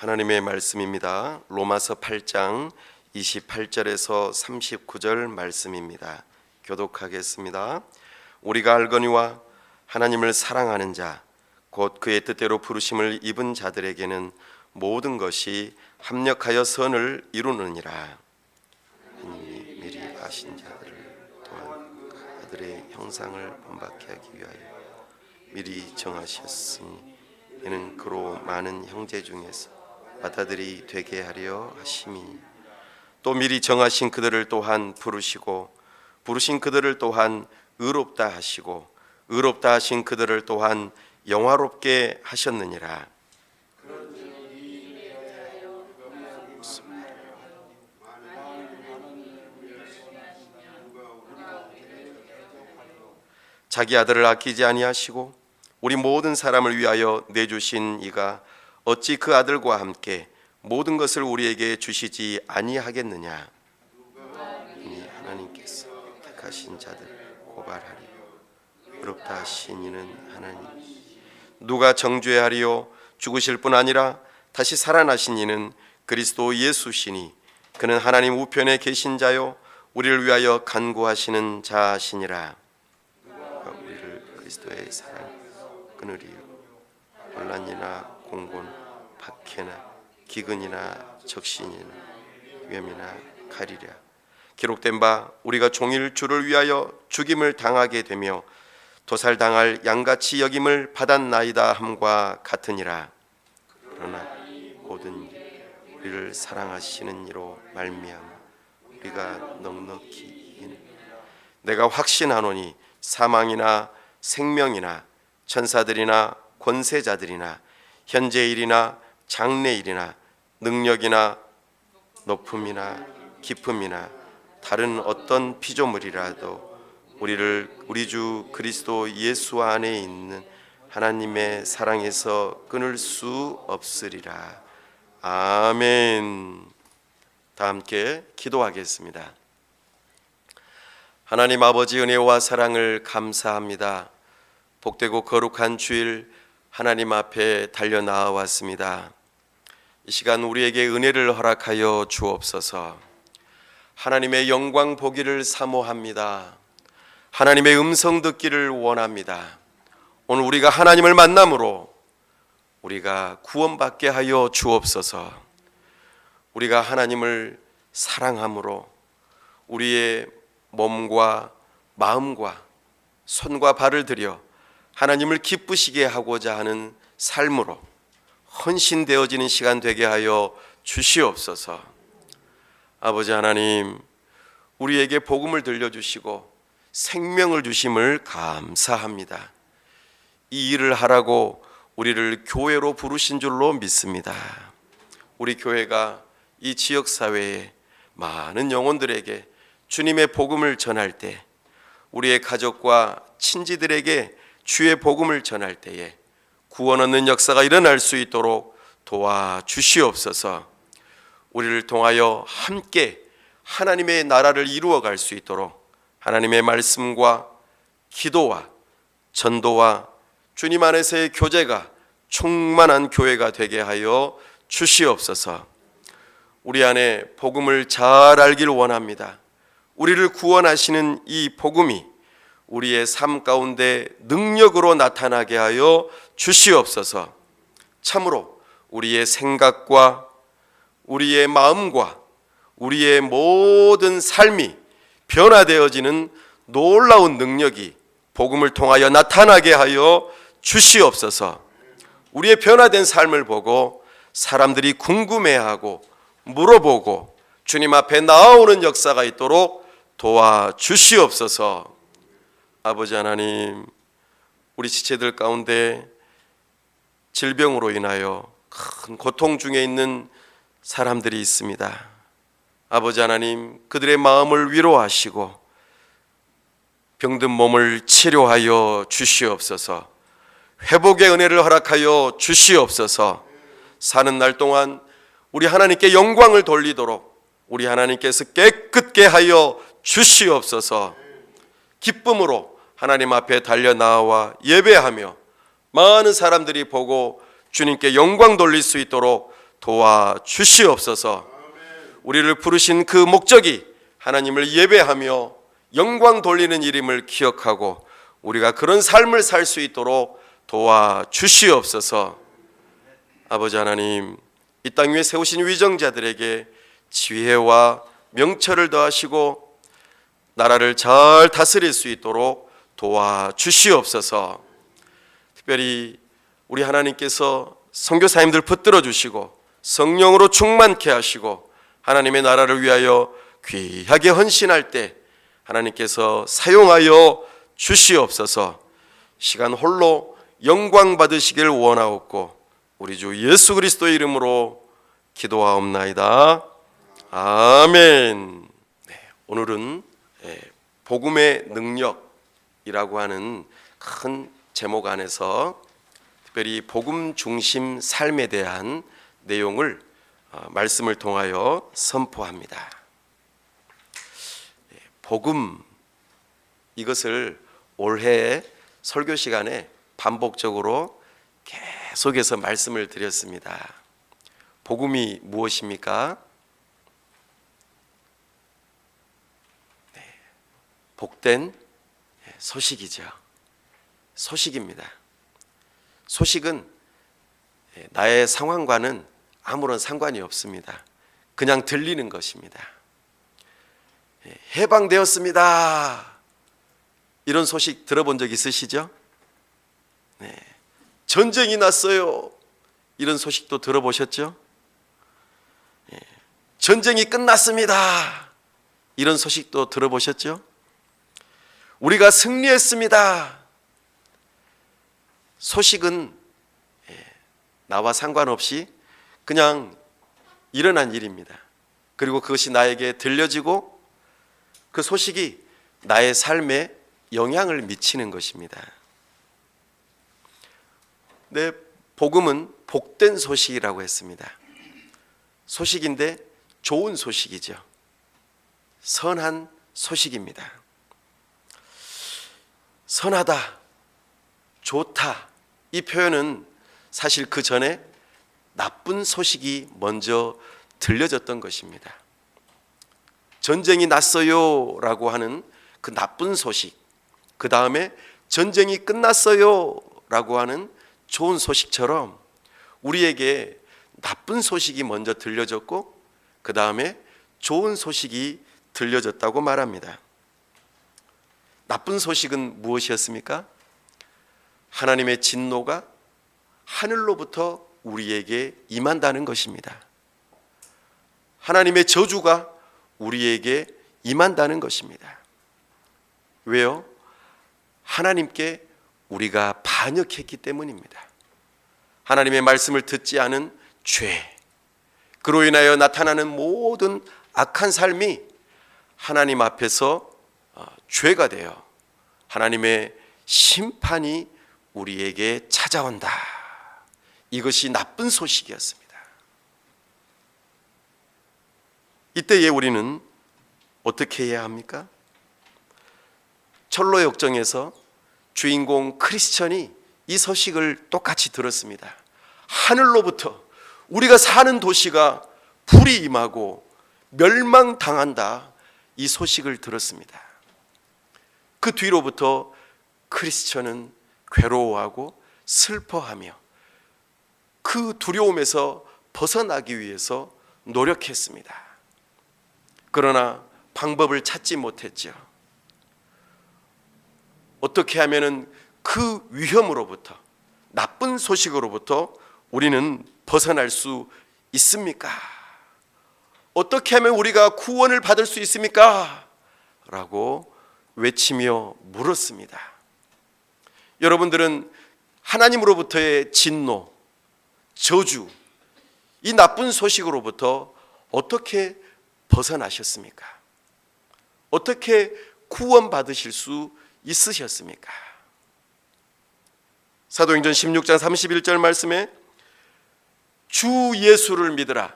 하나님의 말씀입니다. 로마서 8장 28절에서 39절 말씀입니다. 교독하겠습니다. 우리가 알거니와 하나님을 사랑하는 자, 곧 그의 뜻대로 부르심을 입은 자들에게는 모든 것이 합력하여 선을 이루느니라. 하나님이 미리 아신 자들을 또한 아들의 형상을 본받게 하기 위하여 미리 정하셨으니 이는 그로 많은 형제 중에서 맏아들이 되게 하려 하심이니, 또 미리 정하신 그들을 또한 부르시고 부르신 그들을 또한 의롭다 하시고 의롭다 하신 그들을 또한 영화롭게 하셨느니라. 자기 아들을 아끼지 아니하시고 우리 모든 사람을 위하여 내주신 이가 어찌 그 아들과 함께 모든 것을 우리에게 주시지 아니하겠느냐. 이미 하나님께서 택하신 자들을 고발하리요 의롭다 하신 이는 하나님. 누가 정죄하리요? 죽으실 뿐 아니라 다시 살아나신 이는 그리스도 예수시니 그는 하나님 우편에 계신 자요 우리를 위하여 간구하시는 자시니라. 우리를 그리스도의 사랑 끊으리요 혼란이나 공곤, 박해나 기근이나 적신이나 위험이나 가리랴. 기록된 바 우리가 종일 주를 위하여 죽임을 당하게 되며 도살당할 양같이 여김을 받았나이다 함과 같으니라. 그러나 모든 우리를 사랑하시는 이로 말미암아 우리가 넉넉히 이기는 내가 확신하노니 사망이나 생명이나 천사들이나 권세자들이나 현재일이나 장래일이나 능력이나 높음이나 깊음이나 다른 어떤 피조물이라도 우리 주 그리스도 예수 안에 있는 하나님의 사랑에서 끊을 수 없으리라. 아멘. 다 함께 기도하겠습니다. 하나님 아버지, 은혜와 사랑을 감사합니다. 복되고 거룩한 주일 하나님 앞에 달려 나와왔습니다. 이 시간 우리에게 은혜를 허락하여 주옵소서. 하나님의 영광 보기를 사모합니다. 하나님의 음성 듣기를 원합니다. 오늘 우리가 하나님을 만남으로 우리가 구원받게 하여 주옵소서. 우리가 하나님을 사랑함으로 우리의 몸과 마음과 손과 발을 들여 하나님을 기쁘시게 하고자 하는 삶으로 헌신되어지는 시간 되게 하여 주시옵소서. 아버지 하나님, 우리에게 복음을 들려주시고 생명을 주심을 감사합니다. 이 일을 하라고 우리를 교회로 부르신 줄로 믿습니다. 우리 교회가 이 지역사회에 많은 영혼들에게 주님의 복음을 전할 때, 우리의 가족과 친지들에게 주의 복음을 전할 때에 구원 얻는 역사가 일어날 수 있도록 도와주시옵소서. 우리를 통하여 함께 하나님의 나라를 이루어갈 수 있도록 하나님의 말씀과 기도와 전도와 주님 안에서의 교제가 충만한 교회가 되게 하여 주시옵소서. 우리 안에 복음을 잘 알길 원합니다. 우리를 구원하시는 이 복음이 우리의 삶 가운데 능력으로 나타나게 하여 주시옵소서. 참으로 우리의 생각과 우리의 마음과 우리의 모든 삶이 변화되어지는 놀라운 능력이 복음을 통하여 나타나게 하여 주시옵소서. 우리의 변화된 삶을 보고 사람들이 궁금해하고 물어보고 주님 앞에 나아오는 역사가 있도록 도와주시옵소서. 아버지 하나님, 우리 지체들 가운데 질병으로 인하여 큰 고통 중에 있는 사람들이 있습니다. 아버지 하나님, 그들의 마음을 위로하시고 병든 몸을 치료하여 주시옵소서. 회복의 은혜를 허락하여 주시옵소서. 사는 날 동안 우리 하나님께 영광을 돌리도록 우리 하나님께서 깨끗게 하여 주시옵소서. 기쁨으로 하나님 앞에 달려 나와 예배하며 많은 사람들이 보고 주님께 영광 돌릴 수 있도록 도와주시옵소서. 우리를 부르신 그 목적이 하나님을 예배하며 영광 돌리는 일임을 기억하고 우리가 그런 삶을 살 수 있도록 도와주시옵소서. 아버지 하나님, 이 땅 위에 세우신 위정자들에게 지혜와 명철을 더하시고 나라를 잘 다스릴 수 있도록 도와주시옵소서. 특별히 우리 하나님께서 선교사님들 붙들어 주시고 성령으로 충만케 하시고 하나님의 나라를 위하여 귀하게 헌신할 때 하나님께서 사용하여 주시옵소서. 시간 홀로 영광 받으시길 원하옵고 우리 주 예수 그리스도의 이름으로 기도하옵나이다. 아멘. 오늘은 복음의 능력이라고 하는 큰 제목 안에서 특별히 복음 중심 삶에 대한 내용을 말씀을 통하여 선포합니다. 복음, 이것을 올해 설교 시간에 반복적으로 계속해서 말씀을 드렸습니다. 복음이 무엇입니까? 복된 소식이죠. 소식입니다. 소식은 나의 상황과는 아무런 상관이 없습니다. 그냥 들리는 것입니다. 해방되었습니다. 이런 소식 들어본 적 있으시죠? 네. 전쟁이 났어요. 이런 소식도 들어보셨죠? 네. 전쟁이 끝났습니다. 이런 소식도 들어보셨죠? 우리가 승리했습니다. 소식은 나와 상관없이 그냥 일어난 일입니다. 그리고 그것이 나에게 들려지고 그 소식이 나의 삶에 영향을 미치는 것입니다. 네, 복음은 복된 소식이라고 했습니다. 소식인데 좋은 소식이죠. 선한 소식입니다. 선하다, 좋다, 이 표현은 사실 그 전에 나쁜 소식이 먼저 들려졌던 것입니다. 전쟁이 났어요 라고 하는 그 나쁜 소식, 그 다음에 전쟁이 끝났어요 라고 하는 좋은 소식처럼 우리에게 나쁜 소식이 먼저 들려졌고 그 다음에 좋은 소식이 들려졌다고 말합니다. 나쁜 소식은 무엇이었습니까? 하나님의 진노가 하늘로부터 우리에게 임한다는 것입니다. 하나님의 저주가 우리에게 임한다는 것입니다. 왜요? 하나님께 우리가 반역했기 때문입니다. 하나님의 말씀을 듣지 않은 죄, 그로 인하여 나타나는 모든 악한 삶이 하나님 앞에서 죄가 되어 하나님의 심판이 우리에게 찾아온다. 이것이 나쁜 소식이었습니다. 이때에 우리는 어떻게 해야 합니까? 철로 역정에서 주인공 크리스천이 이 소식을 똑같이 들었습니다. 하늘로부터 우리가 사는 도시가 불이 임하고 멸망당한다, 이 소식을 들었습니다. 그 뒤로부터 크리스천은 괴로워하고 슬퍼하며 그 두려움에서 벗어나기 위해서 노력했습니다. 그러나 방법을 찾지 못했죠. 어떻게 하면은 그 위험으로부터, 나쁜 소식으로부터 우리는 벗어날 수 있습니까? 어떻게 하면 우리가 구원을 받을 수 있습니까? 라고 외치며 물었습니다. 여러분들은 하나님으로부터의 진노, 저주, 이 나쁜 소식으로부터 어떻게 벗어나셨습니까? 어떻게 구원받으실 수 있으셨습니까? 사도행전 16장 31절 말씀에 주 예수를 믿으라.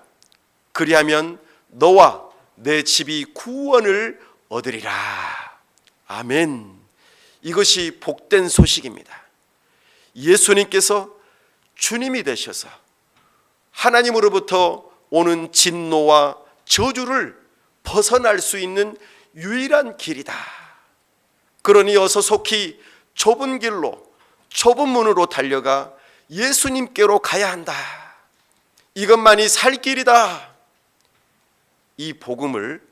그리하면 너와 내 집이 구원을 얻으리라. 아멘. 이것이 복된 소식입니다. 예수님께서 주님이 되셔서 하나님으로부터 오는 진노와 저주를 벗어날 수 있는 유일한 길이다. 그러니 어서 속히 좁은 길로, 좁은 문으로 달려가 예수님께로 가야 한다. 이것만이 살 길이다. 이 복음을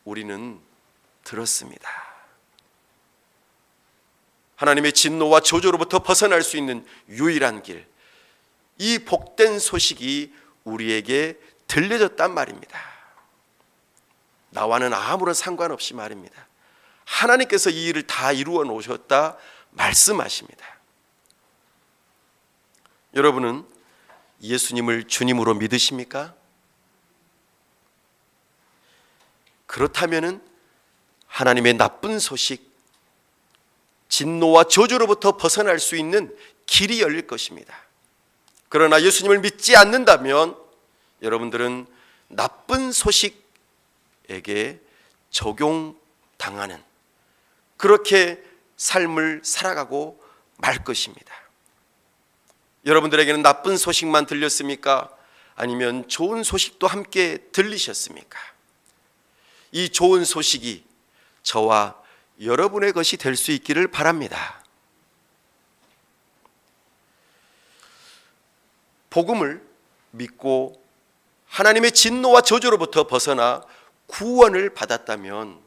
우리는 들었습니다. 하나님의 진노와 저주로부터 벗어날 수 있는 유일한 길, 이 복된 소식이 우리에게 들려졌단 말입니다. 나와는 아무런 상관없이 말입니다. 하나님께서 이 일을 다 이루어 놓으셨다 말씀하십니다. 여러분은 예수님을 주님으로 믿으십니까? 그렇다면 하나님의 나쁜 소식, 진노와 저주로부터 벗어날 수 있는 길이 열릴 것입니다. 그러나 예수님을 믿지 않는다면 여러분들은 나쁜 소식에게 적용당하는 그렇게 삶을 살아가고 말 것입니다. 여러분들에게는 나쁜 소식만 들렸습니까? 아니면 좋은 소식도 함께 들리셨습니까? 이 좋은 소식이 저와 여러분의 것이 될 수 있기를 바랍니다. 복음을 믿고 하나님의 진노와 저주로부터 벗어나 구원을 받았다면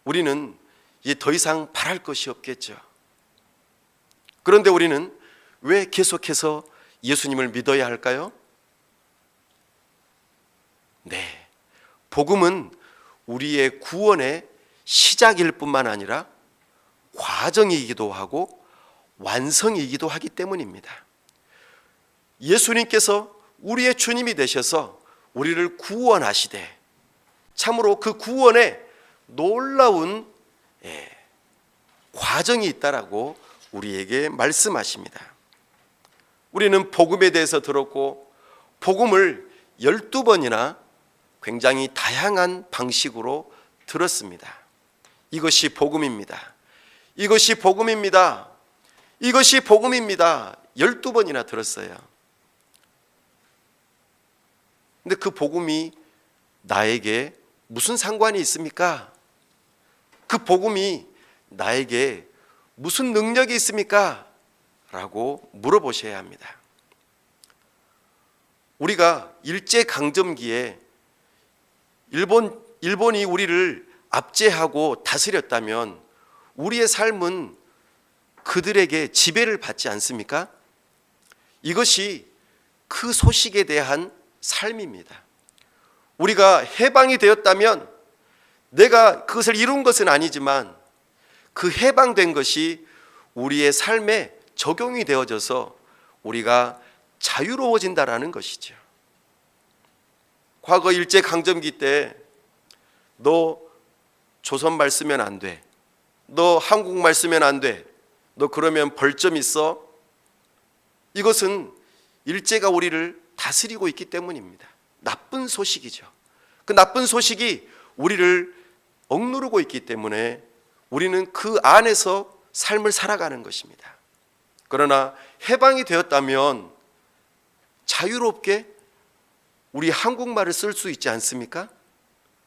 우리는 이제 더 이상 바랄 것이 없겠죠. 그런데 우리는 왜 계속해서 예수님을 믿어야 할까요? 네, 복음은 우리의 구원의 시작일 뿐만 아니라 과정이기도 하고 완성이기도 하기 때문입니다. 예수님께서 우리의 주님이 되셔서 우리를 구원하시되 참으로 그 구원에 놀라운 과정이 있다라고 우리에게 말씀하십니다. 우리는 복음에 대해서 들었고 복음을 12번이나 굉장히 다양한 방식으로 들었습니다. 이것이 복음입니다. 이것이 복음입니다. 이것이 복음입니다. 12번이나 들었어요. 근데 그 복음이 나에게 무슨 상관이 있습니까? 그 복음이 나에게 무슨 능력이 있습니까? 라고 물어보셔야 합니다. 우리가 일제강점기에 일본이 우리를 압제하고 다스렸다면 우리의 삶은 그들에게 지배를 받지 않습니까? 이것이 그 소식에 대한 삶입니다. 우리가 해방이 되었다면 내가 그것을 이룬 것은 아니지만 그 해방된 것이 우리의 삶에 적용이 되어져서 우리가 자유로워진다라는 것이죠. 과거 일제강점기 때 너 조선말 쓰면 안 돼, 너 한국말 쓰면 안 돼, 너 그러면 벌점 있어. 이것은 일제가 우리를 다스리고 있기 때문입니다. 나쁜 소식이죠. 그 나쁜 소식이 우리를 억누르고 있기 때문에 우리는 그 안에서 삶을 살아가는 것입니다. 그러나 해방이 되었다면 자유롭게 우리 한국말을 쓸 수 있지 않습니까?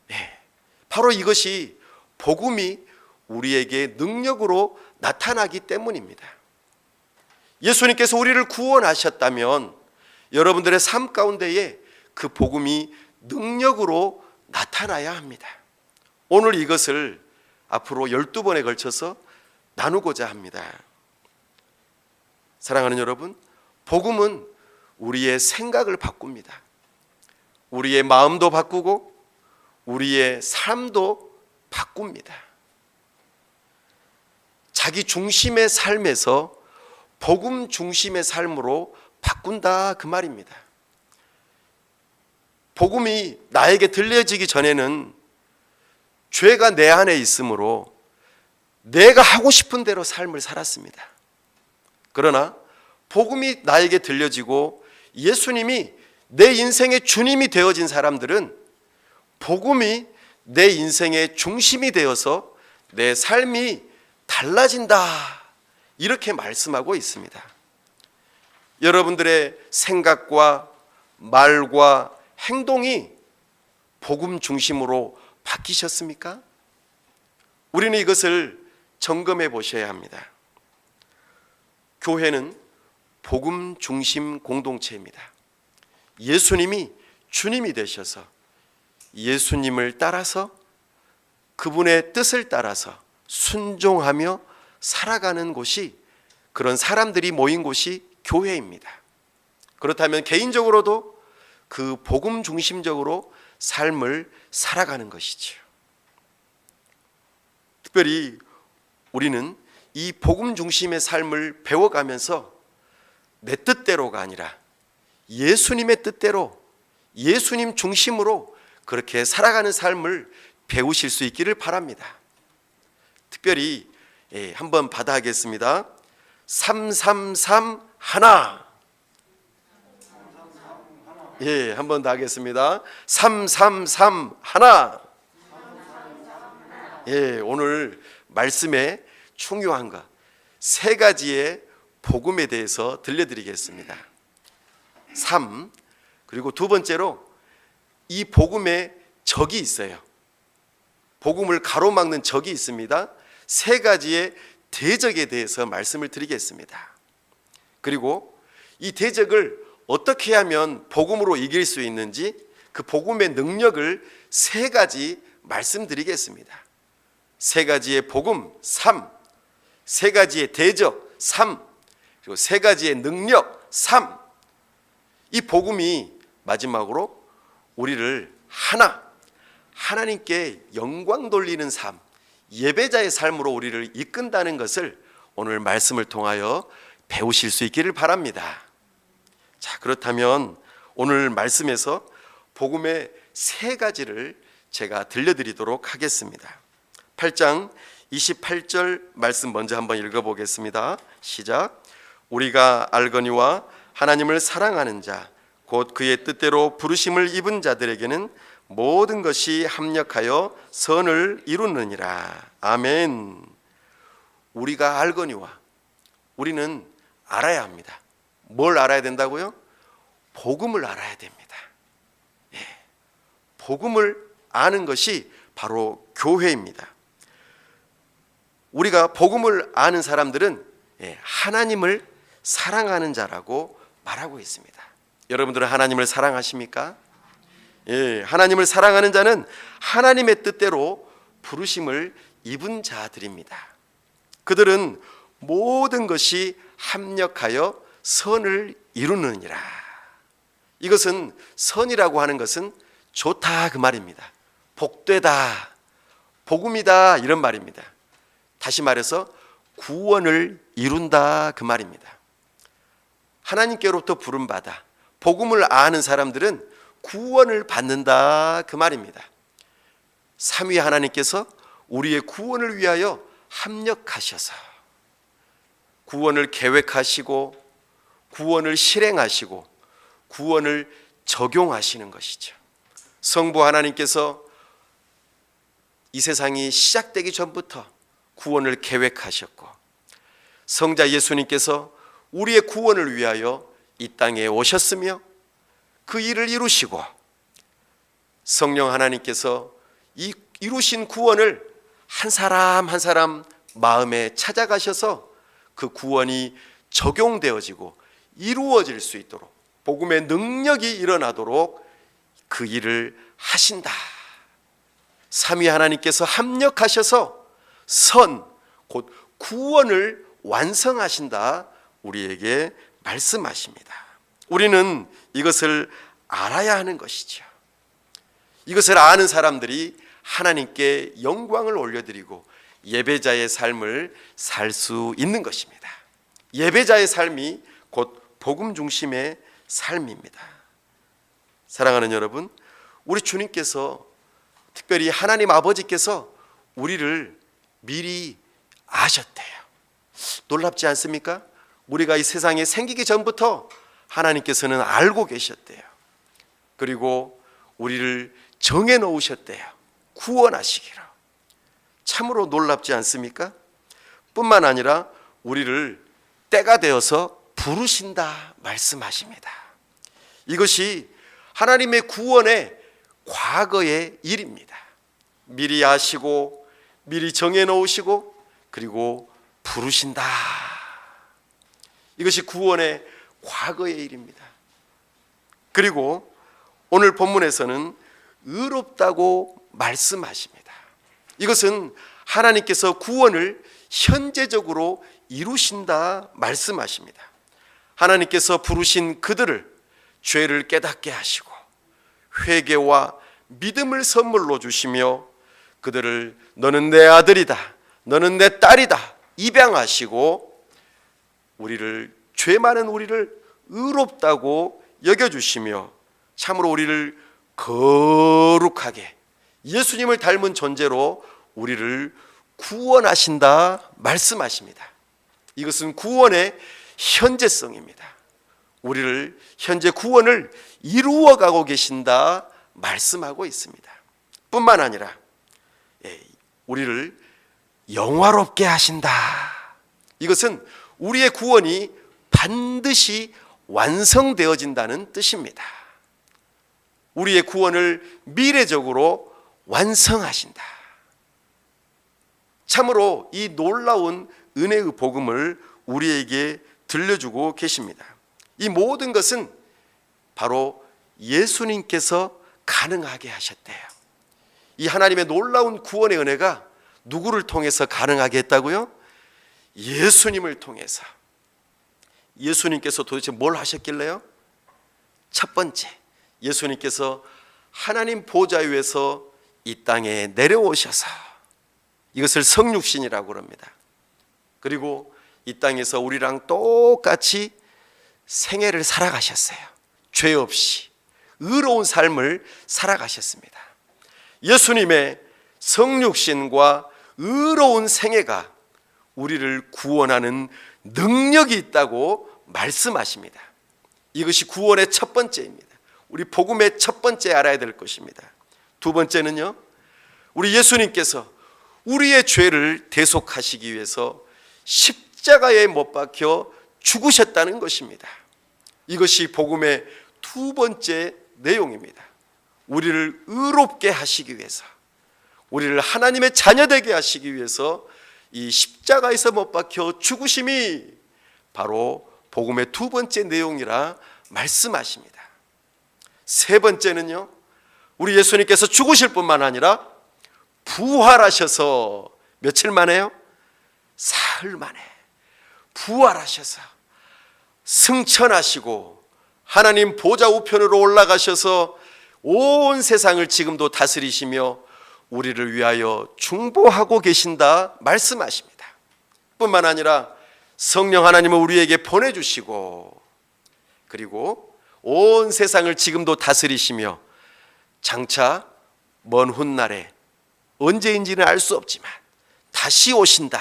네. 바로 이것이 복음이 우리에게 능력으로 나타나기 때문입니다. 예수님께서 우리를 구원하셨다면 여러분들의 삶 가운데에 그 복음이 능력으로 나타나야 합니다. 오늘 이것을 앞으로 12번에 걸쳐서 나누고자 합니다. 사랑하는 여러분, 복음은 우리의 생각을 바꿉니다. 우리의 마음도 바꾸고 우리의 삶도 바꿉니다. 자기 중심의 삶에서 복음 중심의 삶으로 바꾼다 그 말입니다. 복음이 나에게 들려지기 전에는 죄가 내 안에 있으므로 내가 하고 싶은 대로 삶을 살았습니다. 그러나 복음이 나에게 들려지고 예수님이 내 인생의 주님이 되어진 사람들은 복음이 내 인생의 중심이 되어서 내 삶이 달라진다 이렇게 말씀하고 있습니다. 여러분들의 생각과 말과 행동이 복음 중심으로 바뀌셨습니까? 우리는 이것을 점검해 보셔야 합니다. 교회는 복음 중심 공동체입니다. 예수님이 주님이 되셔서 예수님을 따라서 그분의 뜻을 따라서 순종하며 살아가는 곳이, 그런 사람들이 모인 곳이 교회입니다. 그렇다면 개인적으로도 그 복음 중심적으로 삶을 살아가는 것이지요. 특별히 우리는 이 복음 중심의 삶을 배워가면서 내 뜻대로가 아니라 예수님의 뜻대로, 예수님 중심으로 그렇게 살아가는 삶을 배우실 수 있기를 바랍니다. 특별히 한번 받아하겠습니다. 333 하나. 한번 더 하겠습니다. 333 하나. 오늘 말씀에 중요한 것 세 가지의 복음에 대해서 들려드리겠습니다. 3, 그리고 두 번째로 이 복음에 적이 있어요. 복음을 가로막는 적이 있습니다. 세 가지의 대적에 대해서 말씀을 드리겠습니다. 그리고 이 대적을 어떻게 하면 복음으로 이길 수 있는지, 그 복음의 능력을 세 가지 말씀드리겠습니다. 세 가지의 복음 3, 세 가지의 대적 3, 그리고 세 가지의 능력 3. 이 복음이 마지막으로 우리를 하나님께 영광 돌리는 삶, 예배자의 삶으로 우리를 이끈다는 것을 오늘 말씀을 통하여 배우실 수 있기를 바랍니다. 자, 그렇다면 오늘 말씀에서 복음의 세 가지를 제가 들려드리도록 하겠습니다. 8장 28절 말씀 먼저 한번 읽어보겠습니다. 시작. 우리가 알거니와 하나님을 사랑하는 자, 곧 그의 뜻대로 부르심을 입은 자들에게는 모든 것이 합력하여 선을 이루느니라. 아멘. 우리가 알거니와, 우리는 알아야 합니다. 뭘 알아야 된다고요? 복음을 알아야 됩니다. 복음을 아는 것이 바로 교회입니다. 우리가 복음을 아는 사람들은 하나님을 사랑하는 자라고 말하고 있습니다. 여러분들은 하나님을 사랑하십니까? 하나님을 사랑하는 자는 하나님의 뜻대로 부르심을 입은 자들입니다. 그들은 모든 것이 합력하여 선을 이루느니라. 이것은 선이라고 하는 것은 좋다 그 말입니다. 복되다, 복음이다 이런 말입니다. 다시 말해서 구원을 이룬다 그 말입니다. 하나님께로부터 부름받아 복음을 아는 사람들은 구원을 받는다 그 말입니다. 삼위 하나님께서 우리의 구원을 위하여 합력하셔서 구원을 계획하시고 구원을 실행하시고 구원을 적용하시는 것이죠. 성부 하나님께서 이 세상이 시작되기 전부터 구원을 계획하셨고, 성자 예수님께서 우리의 구원을 위하여 이 땅에 오셨으며 그 일을 이루시고, 성령 하나님께서 이 이루신 구원을 한 사람 한 사람 마음에 찾아가셔서 그 구원이 적용되어지고 이루어질 수 있도록, 복음의 능력이 일어나도록 그 일을 하신다. 삼위 하나님께서 합력하셔서 선, 곧 구원을 완성하신다 우리에게 말씀하십니다. 우리는 이것을 알아야 하는 것이죠. 이것을 아는 사람들이 하나님께 영광을 올려드리고 예배자의 삶을 살 수 있는 것입니다. 예배자의 삶이 곧 복음 중심의 삶입니다. 사랑하는 여러분, 우리 주님께서, 특별히 하나님 아버지께서 우리를 미리 아셨대요. 놀랍지 않습니까? 우리가 이 세상에 생기기 전부터 하나님께서는 알고 계셨대요. 그리고 우리를 정해 놓으셨대요. 구원하시기로. 참으로 놀랍지 않습니까? 뿐만 아니라 우리를 때가 되어서 부르신다 말씀하십니다. 이것이 하나님의 구원의 과거의 일입니다. 미리 아시고 미리 정해놓으시고 그리고 부르신다. 이것이 구원의 과거의 일입니다. 그리고 오늘 본문에서는 의롭다고 말씀하십니다. 이것은 하나님께서 구원을 현재적으로 이루신다 말씀하십니다. 하나님께서 부르신 그들을 죄를 깨닫게 하시고 회개와 믿음을 선물로 주시며 그들을 너는 내 아들이다, 너는 내 딸이다 입양하시고 우리를, 죄 많은 우리를 의롭다고 여겨주시며 참으로 우리를 거룩하게 예수님을 닮은 존재로 우리를 구원하신다 말씀하십니다. 이것은 구원의 현재성입니다. 우리를 현재 구원을 이루어가고 계신다 말씀하고 있습니다. 뿐만 아니라 우리를 영화롭게 하신다. 이것은 우리의 구원이 반드시 완성되어진다는 뜻입니다. 우리의 구원을 미래적으로 완성하신다. 참으로 이 놀라운 은혜의 복음을 우리에게 들려주고 계십니다. 이 모든 것은 바로 예수님께서 가능하게 하셨대요. 이 하나님의 놀라운 구원의 은혜가 누구를 통해서 가능하게 했다고요? 예수님을 통해서. 예수님께서 도대체 뭘 하셨길래요? 첫 번째, 예수님께서 하나님 보좌 위에서 이 땅에 내려오셔서 이것을 성육신이라고 그럽니다. 그리고 이 땅에서 우리랑 똑같이 생애를 살아가셨어요. 죄 없이 의로운 삶을 살아가셨습니다. 예수님의 성육신과 의로운 생애가 우리를 구원하는 능력이 있다고 말씀하십니다. 이것이 구원의 첫 번째입니다. 우리 복음의 첫 번째 알아야 될 것입니다. 두 번째는요, 우리 예수님께서 우리의 죄를 대속하시기 위해서 십자가에 못 박혀 죽으셨다는 것입니다. 이것이 복음의 두 번째 내용입니다. 우리를 의롭게 하시기 위해서, 우리를 하나님의 자녀되게 하시기 위해서 이 십자가에서 못 박혀 죽으심이 바로 복음의 두 번째 내용이라 말씀하십니다. 세 번째는요, 우리 예수님께서 죽으실 뿐만 아니라 부활하셔서 며칠 만에요? 사흘 만에 부활하셔서 승천하시고 하나님 보좌 우편으로 올라가셔서 온 세상을 지금도 다스리시며 우리를 위하여 중보하고 계신다 말씀하십니다. 뿐만 아니라 성령 하나님을 우리에게 보내주시고 그리고 온 세상을 지금도 다스리시며 장차 먼 훗날에 언제인지는 알 수 없지만 다시 오신다,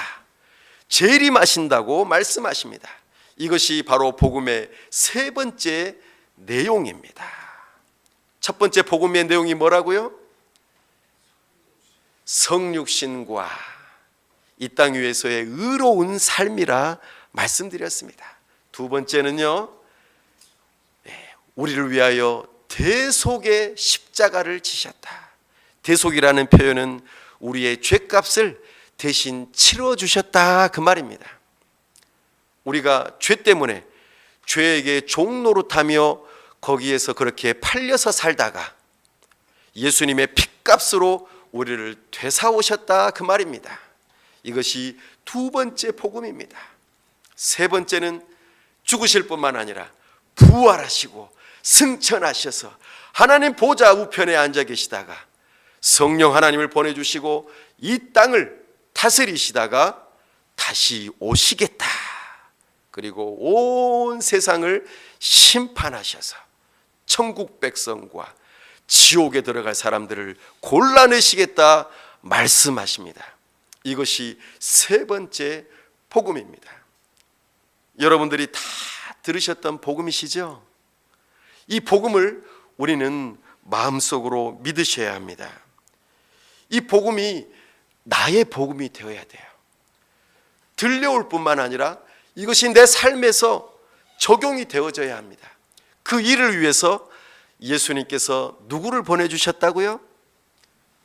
재림하신다고 말씀하십니다. 이것이 바로 복음의 세 번째 내용입니다. 첫 번째 복음의 내용이 뭐라고요? 성육신과 이 땅 위에서의 의로운 삶이라 말씀드렸습니다. 두 번째는요, 우리를 위하여 대속의 십자가를 지셨다. 대속이라는 표현은 우리의 죄값을 대신 치러주셨다 그 말입니다. 우리가 죄 때문에 죄에게 종노릇하며 거기에서 그렇게 팔려서 살다가 예수님의 핏값으로 우리를 되사오셨다 그 말입니다. 이것이 두 번째 복음입니다. 세 번째는 죽으실 뿐만 아니라 부활하시고 승천하셔서 하나님 보좌 우편에 앉아 계시다가 성령 하나님을 보내주시고 이 땅을 다스리시다가 다시 오시겠다. 그리고 온 세상을 심판하셔서 천국 백성과 지옥에 들어갈 사람들을 골라내시겠다 말씀하십니다. 이것이 세 번째 복음입니다. 여러분들이 다 들으셨던 복음이시죠? 이 복음을 우리는 마음속으로 믿으셔야 합니다. 이 복음이 나의 복음이 되어야 돼요. 들려올 뿐만 아니라 이것이 내 삶에서 적용이 되어져야 합니다. 그 일을 위해서 예수님께서 누구를 보내주셨다고요?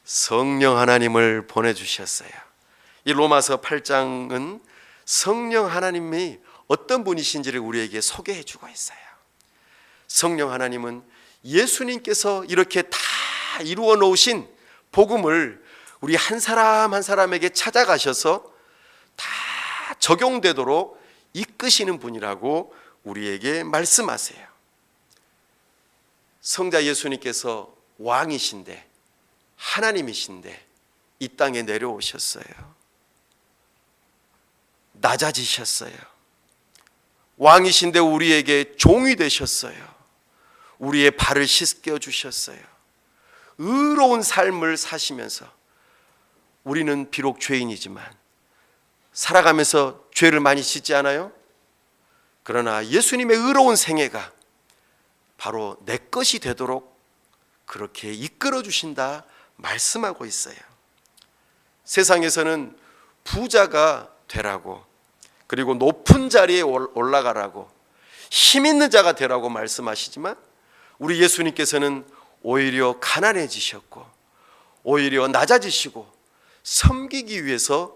성령 하나님을 보내주셨어요. 이 로마서 8장은 성령 하나님이 어떤 분이신지를 우리에게 소개해 주고 있어요. 성령 하나님은 예수님께서 이렇게 다 이루어 놓으신 복음을 우리 한 사람 한 사람에게 찾아가셔서 다 적용되도록 이끄시는 분이라고 우리에게 말씀하세요. 성자 예수님께서 왕이신데, 하나님이신데 이 땅에 내려오셨어요. 낮아지셨어요. 왕이신데 우리에게 종이 되셨어요. 우리의 발을 씻겨 주셨어요. 의로운 삶을 사시면서 우리는 비록 죄인이지만 살아가면서 죄를 많이 짓지 않아요? 그러나 예수님의 의로운 생애가 바로 내 것이 되도록 그렇게 이끌어 주신다 말씀하고 있어요. 세상에서는 부자가 되라고, 그리고 높은 자리에 올라가라고, 힘 있는 자가 되라고 말씀하시지만 우리 예수님께서는 오히려 가난해지셨고 오히려 낮아지시고 섬기기 위해서,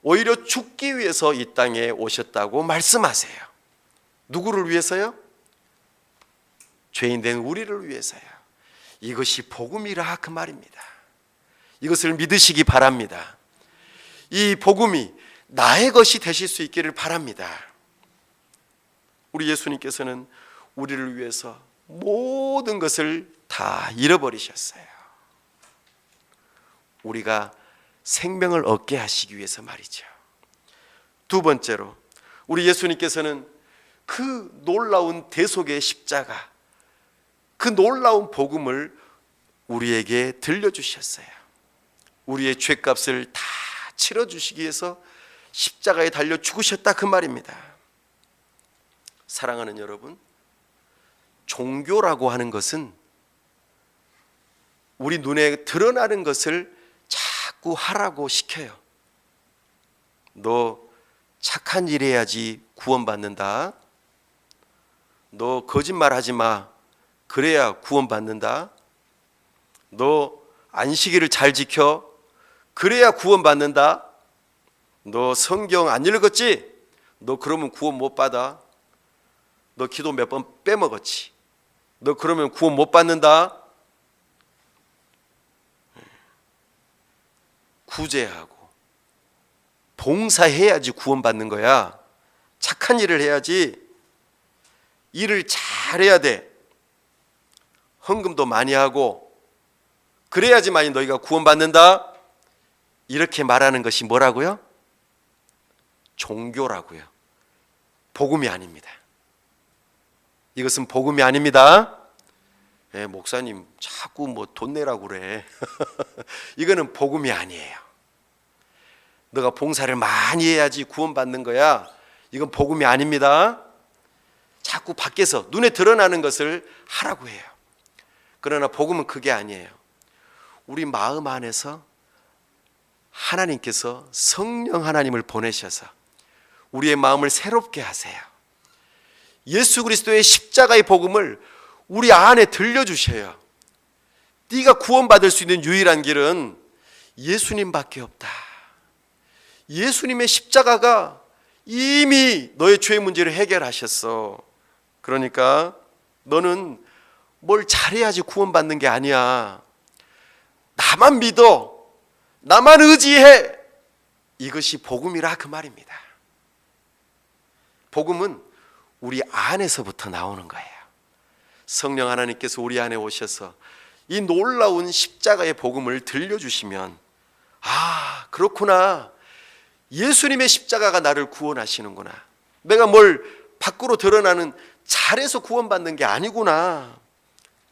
오히려 죽기 위해서 이 땅에 오셨다고 말씀하세요. 누구를 위해서요? 죄인된 우리를 위해서요. 이것이 복음이라 그 말입니다. 이것을 믿으시기 바랍니다. 이 복음이 나의 것이 되실 수 있기를 바랍니다. 우리 예수님께서는 우리를 위해서 모든 것을 다 잃어버리셨어요. 우리가 생명을 얻게 하시기 위해서 말이죠. 두 번째로, 우리 예수님께서는 그 놀라운 대속의 십자가, 그 놀라운 복음을 우리에게 들려주셨어요. 우리의 죄값을 다 치러주시기 위해서 십자가에 달려 죽으셨다 그 말입니다. 사랑하는 여러분, 종교라고 하는 것은 우리 눈에 드러나는 것을 자꾸 하라고 시켜요. 너 착한 일 해야지 구원받는다. 너 거짓말하지 마. 그래야 구원받는다. 너 안식일을 잘 지켜. 그래야 구원받는다. 너 성경 안 읽었지? 너 그러면 구원 못 받아. 너 기도 몇 번 빼먹었지? 너 그러면 구원 못 받는다. 구제하고 봉사해야지 구원받는 거야. 착한 일을 해야지. 일을 잘해야 돼. 헌금도 많이 하고 그래야지만이 너희가 구원받는다. 이렇게 말하는 것이 뭐라고요? 종교라고요. 복음이 아닙니다. 이것은 복음이 아닙니다. 목사님 자꾸 뭐 돈 내라고 그래. 이거는 복음이 아니에요. 너가 봉사를 많이 해야지 구원받는 거야. 이건 복음이 아닙니다. 자꾸 밖에서 눈에 드러나는 것을 하라고 해요. 그러나 복음은 그게 아니에요. 우리 마음 안에서 하나님께서 성령 하나님을 보내셔서 우리의 마음을 새롭게 하세요. 예수 그리스도의 십자가의 복음을 우리 안에 들려주셔요. 네가 구원받을 수 있는 유일한 길은 예수님밖에 없다. 예수님의 십자가가 이미 너의 죄의 문제를 해결하셨어. 그러니까 너는 뭘 잘해야지 구원받는 게 아니야. 나만 믿어. 나만 의지해. 이것이 복음이라 그 말입니다. 복음은 우리 안에서부터 나오는 거예요. 성령 하나님께서 우리 안에 오셔서 이 놀라운 십자가의 복음을 들려주시면, 아, 그렇구나. 예수님의 십자가가 나를 구원하시는구나. 내가 뭘 밖으로 드러나는 잘해서 구원받는 게 아니구나.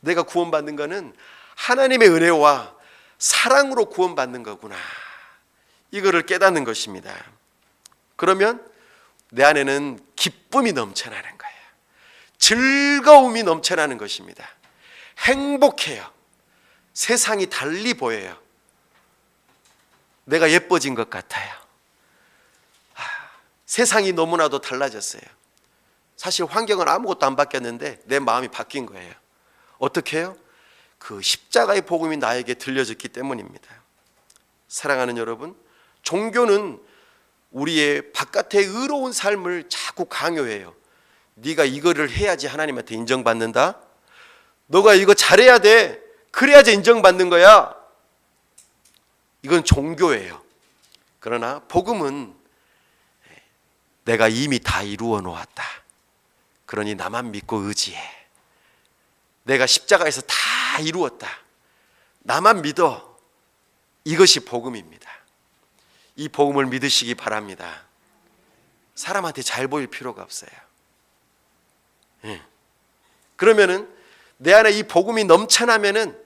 내가 구원받는 거는 하나님의 은혜와 사랑으로 구원받는 거구나. 이거를 깨닫는 것입니다. 그러면 내 안에는 기쁨이 넘쳐나는 거예요. 즐거움이 넘쳐나는 것입니다. 행복해요. 세상이 달리 보여요. 내가 예뻐진 것 같아요. 세상이 너무나도 달라졌어요. 사실 환경은 아무것도 안 바뀌었는데 내 마음이 바뀐 거예요. 어떻게 해요? 그 십자가의 복음이 나에게 들려졌기 때문입니다. 사랑하는 여러분, 종교는 우리의 바깥의 의로운 삶을 자꾸 강요해요. 네가 이거를 해야지 하나님한테 인정받는다. 너가 이거 잘해야 돼. 그래야지 인정받는 거야. 이건 종교예요. 그러나 복음은 내가 이미 다 이루어 놓았다. 그러니 나만 믿고 의지해. 내가 십자가에서 다 이루었다. 나만 믿어. 이것이 복음입니다. 이 복음을 믿으시기 바랍니다. 사람한테 잘 보일 필요가 없어요. 그러면은 내 안에 이 복음이 넘쳐나면은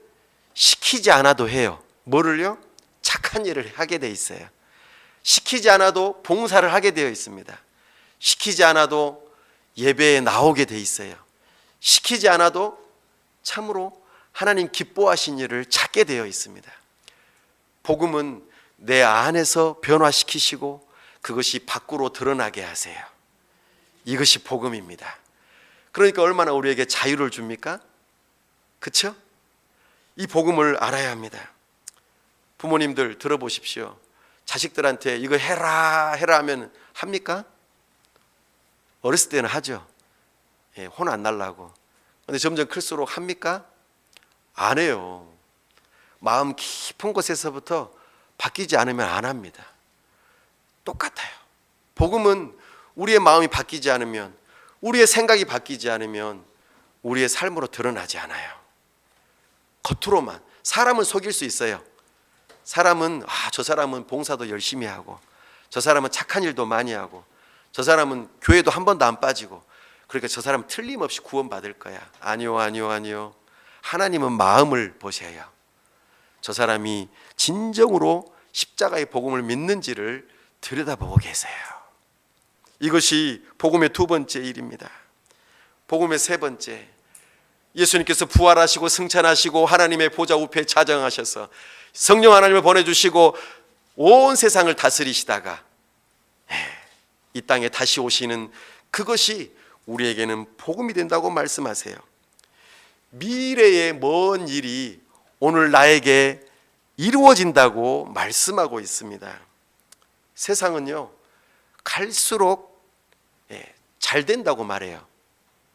시키지 않아도 해요. 뭐를요? 착한 일을 하게 돼 있어요. 시키지 않아도 봉사를 하게 되어 있습니다. 시키지 않아도 예배에 나오게 돼 있어요. 시키지 않아도 참으로 하나님 기뻐하신 일을 찾게 되어 있습니다. 복음은 내 안에서 변화시키시고 그것이 밖으로 드러나게 하세요. 이것이 복음입니다. 그러니까 얼마나 우리에게 자유를 줍니까? 그렇죠? 이 복음을 알아야 합니다. 부모님들 들어보십시오. 자식들한테 이거 해라 해라 하면 합니까? 어렸을 때는 하죠. 혼 안 날라고. 근데 점점 클수록 합니까? 안 해요. 마음 깊은 곳에서부터 바뀌지 않으면 안 합니다. 똑같아요. 복음은 우리의 마음이 바뀌지 않으면, 우리의 생각이 바뀌지 않으면 우리의 삶으로 드러나지 않아요. 겉으로만. 사람은 속일 수 있어요. 사람은 저 사람은 봉사도 열심히 하고, 저 사람은 착한 일도 많이 하고, 저 사람은 교회도 한 번도 안 빠지고, 그러니까 저 사람은 틀림없이 구원받을 거야. 아니요, 아니요, 아니요. 하나님은 마음을 보셔요. 저 사람이 진정으로 십자가의 복음을 믿는지를 들여다보고 계세요. 이것이 복음의 두 번째 일입니다. 복음의 세 번째, 예수님께서 부활하시고 승천하시고 하나님의 보좌 우편에 자정하셔서 성령 하나님을 보내주시고 온 세상을 다스리시다가 이 땅에 다시 오시는 그것이 우리에게는 복음이 된다고 말씀하세요. 미래의 먼 일이 오늘 나에게 이루어진다고 말씀하고 있습니다. 세상은요, 갈수록 잘 된다고 말해요.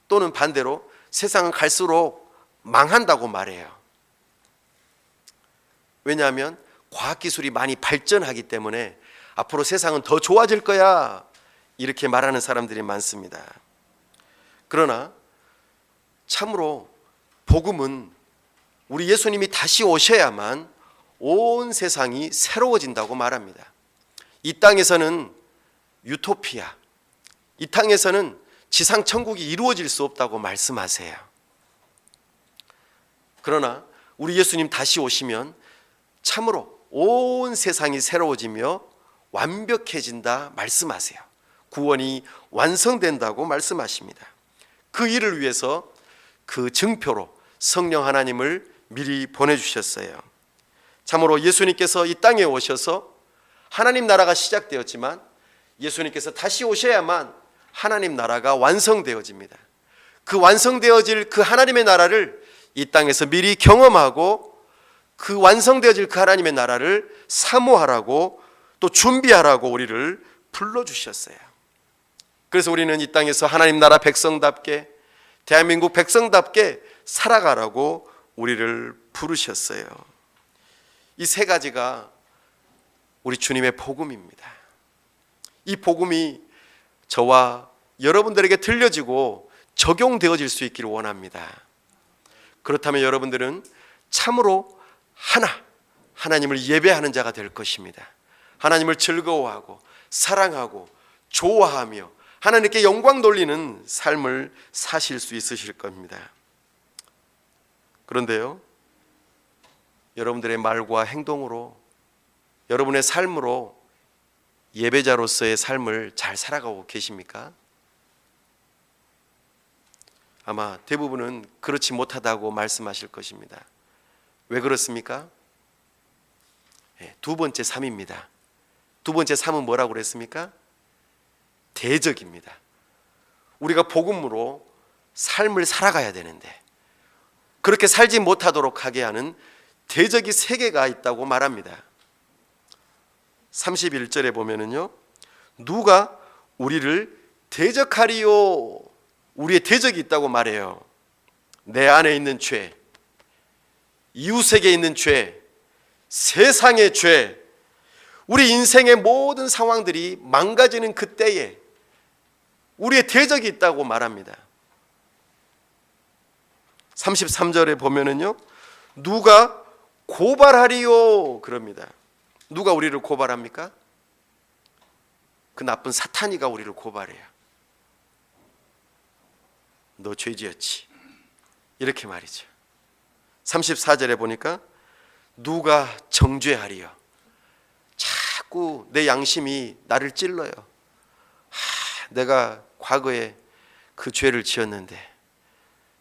또는 반대로 세상은 갈수록 망한다고 말해요. 왜냐하면 과학기술이 많이 발전하기 때문에 앞으로 세상은 더 좋아질 거야, 이렇게 말하는 사람들이 많습니다. 그러나 참으로 복음은 우리 예수님이 다시 오셔야만 온 세상이 새로워진다고 말합니다. 이 땅에서는 유토피아, 이 땅에서는 지상 천국이 이루어질 수 없다고 말씀하세요. 그러나 우리 예수님 다시 오시면 참으로 온 세상이 새로워지며 완벽해진다 말씀하세요. 구원이 완성된다고 말씀하십니다. 그 일을 위해서 그 증표로 성령 하나님을 미리 보내주셨어요. 참으로 예수님께서 이 땅에 오셔서 하나님 나라가 시작되었지만 예수님께서 다시 오셔야만 하나님 나라가 완성되어집니다. 그 완성되어질 그 하나님의 나라를 이 땅에서 미리 경험하고 그 완성되어질 그 하나님의 나라를 사모하라고 또 준비하라고 우리를 불러주셨어요. 그래서 우리는 이 땅에서 하나님 나라 백성답게, 대한민국 백성답게 살아가라고 우리를 부르셨어요. 이 세 가지가 우리 주님의 복음입니다. 이 복음이 저와 여러분들에게 들려지고 적용되어질 수 있기를 원합니다. 그렇다면 여러분들은 참으로 하나님을 예배하는 자가 될 것입니다. 하나님을 즐거워하고 사랑하고 좋아하며 하나님께 영광 돌리는 삶을 사실 수 있으실 겁니다. 그런데요, 여러분들의 말과 행동으로, 여러분의 삶으로 예배자로서의 삶을 잘 살아가고 계십니까? 아마 대부분은 그렇지 못하다고 말씀하실 것입니다. 왜 그렇습니까? 두 번째 삶입니다. 두 번째 삶은 뭐라고 그랬습니까? 대적입니다. 우리가 복음으로 삶을 살아가야 되는데 그렇게 살지 못하도록 하게 하는 대적이 세 개가 있다고 말합니다. 31절에 보면은요, 누가 우리를 대적하리요. 우리의 대적이 있다고 말해요. 내 안에 있는 죄, 이웃에게 있는 죄, 세상의 죄, 우리 인생의 모든 상황들이 망가지는 그때에 우리의 대적이 있다고 말합니다. 33절에 보면은요, 누가 고발하리요 그럽니다. 누가 우리를 고발합니까? 그 나쁜 사탄이가 우리를 고발해요. 너 죄지었지, 이렇게 말이죠. 34절에 보니까 누가 정죄하리요. 자꾸 내 양심이 나를 찔러요. 내가 과거에 그 죄를 지었는데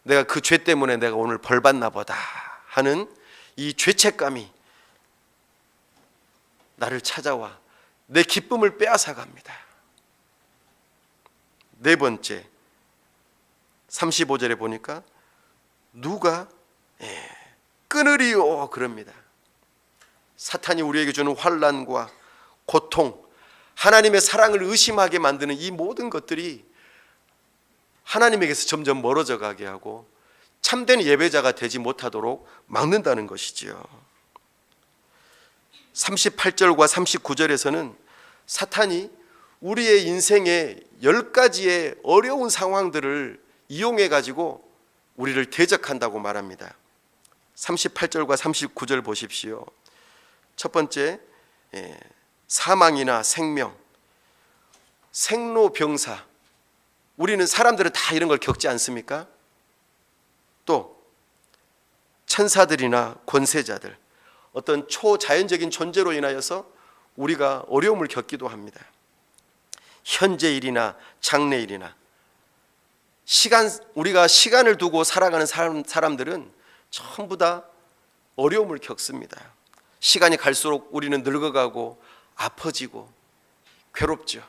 내가 그 죄 때문에 내가 오늘 벌 받나 보다 하는 이 죄책감이 나를 찾아와 내 기쁨을 빼앗아 갑니다. 네 번째, 35절에 보니까 누가 끊으리요 그럽니다. 사탄이 우리에게 주는 환난과 고통, 하나님의 사랑을 의심하게 만드는 이 모든 것들이 하나님에게서 점점 멀어져 가게 하고 참된 예배자가 되지 못하도록 막는다는 것이지요. 38절과 39절에서는 사탄이 우리의 인생의 10가지의 어려운 상황들을 이용해 가지고 우리를 대적한다고 말합니다. 38절과 39절 보십시오. 첫 번째, 사망이나 생명, 생로병사. 우리는 사람들은 다 이런 걸 겪지 않습니까? 또 천사들이나 권세자들, 어떤 초자연적인 존재로 인하여서 우리가 어려움을 겪기도 합니다. 현재일이나 장래일이나 우리가 시간을 두고 살아가는 사람들은 전부 다 어려움을 겪습니다. 시간이 갈수록 우리는 늙어가고 아파지고 괴롭죠.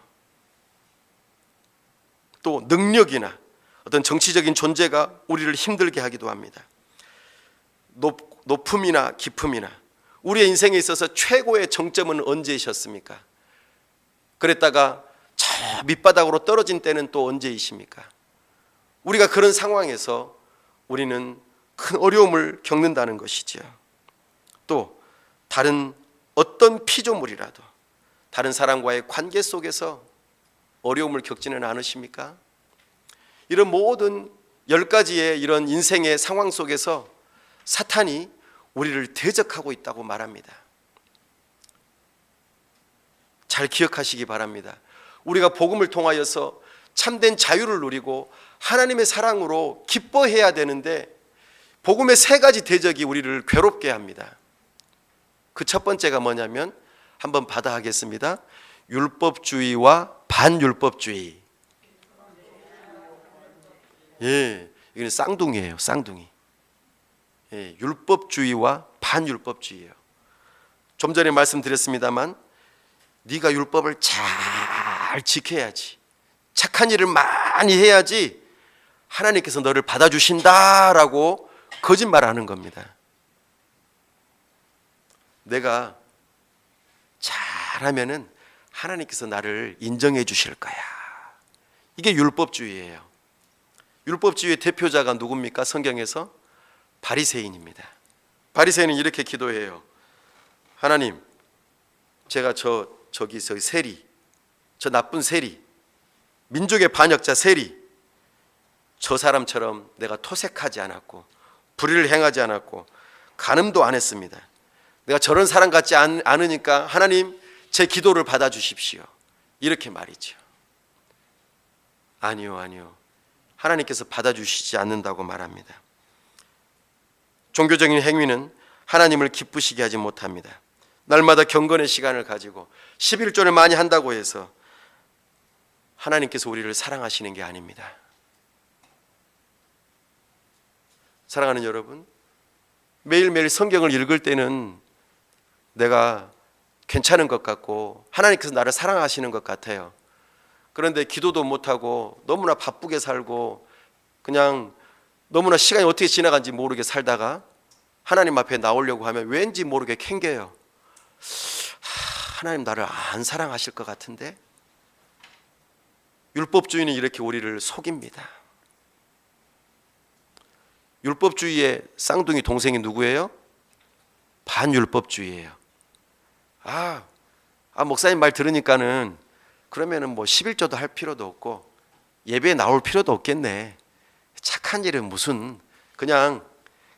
또 능력이나 어떤 정치적인 존재가 우리를 힘들게 하기도 합니다. 높음이나 깊음이나 우리의 인생에 있어서 최고의 정점은 언제이셨습니까? 그랬다가 저 밑바닥으로 떨어진 때는 또 언제이십니까? 우리가 그런 상황에서 우리는 큰 어려움을 겪는다는 것이지요. 또 다른 어떤 피조물이라도 다른 사람과의 관계 속에서 어려움을 겪지는 않으십니까? 이런 모든 10가지의 이런 인생의 상황 속에서 사탄이 우리를 대적하고 있다고 말합니다. 잘 기억하시기 바랍니다. 우리가 복음을 통하여서 참된 자유를 누리고 하나님의 사랑으로 기뻐해야 되는데 복음의 3가지 대적이 우리를 괴롭게 합니다. 그 첫 번째가 뭐냐면 한번 받아 하겠습니다. 율법주의와 반율법주의. 이건 쌍둥이에요. 쌍둥이. 율법주의와 반율법주의예요. 좀 전에 말씀드렸습니다만 네가 율법을 잘 지켜야지, 착한 일을 많이 해야지 하나님께서 너를 받아주신다라고 거짓말하는 겁니다. 내가 잘하면은 하나님께서 나를 인정해 주실 거야. 이게 율법주의예요. 율법주의의 대표자가 누굽니까? 성경에서 바리새인입니다. 바리새인은 이렇게 기도해요. 하나님, 제가 저기 세리, 저 나쁜 세리, 민족의 반역자 세리, 저 사람처럼 내가 토색하지 않았고 불의를 행하지 않았고 간음도 안 했습니다. 내가 저런 사람 같지 않으니까 하나님 제 기도를 받아주십시오. 이렇게 말이죠. 아니요. 하나님께서 받아주시지 않는다고 말합니다. 종교적인 행위는 하나님을 기쁘시게 하지 못합니다. 날마다 경건의 시간을 가지고 11조를 많이 한다고 해서 하나님께서 우리를 사랑하시는 게 아닙니다. 사랑하는 여러분, 매일매일 성경을 읽을 때는 내가 괜찮은 것 같고 하나님께서 나를 사랑하시는 것 같아요. 그런데 기도도 못하고 너무나 바쁘게 살고 그냥 너무나 시간이 어떻게 지나간지 모르게 살다가 하나님 앞에 나오려고 하면 왠지 모르게 캥겨요. 하나님 나를 안 사랑하실 것 같은데. 율법주의는 이렇게 우리를 속입니다. 율법주의의 쌍둥이 동생이 누구예요? 반율법주의예요. 목사님 말 들으니까는 그러면은 뭐 11조도 할 필요도 없고 예배에 나올 필요도 없겠네. 착한 일은 무슨, 그냥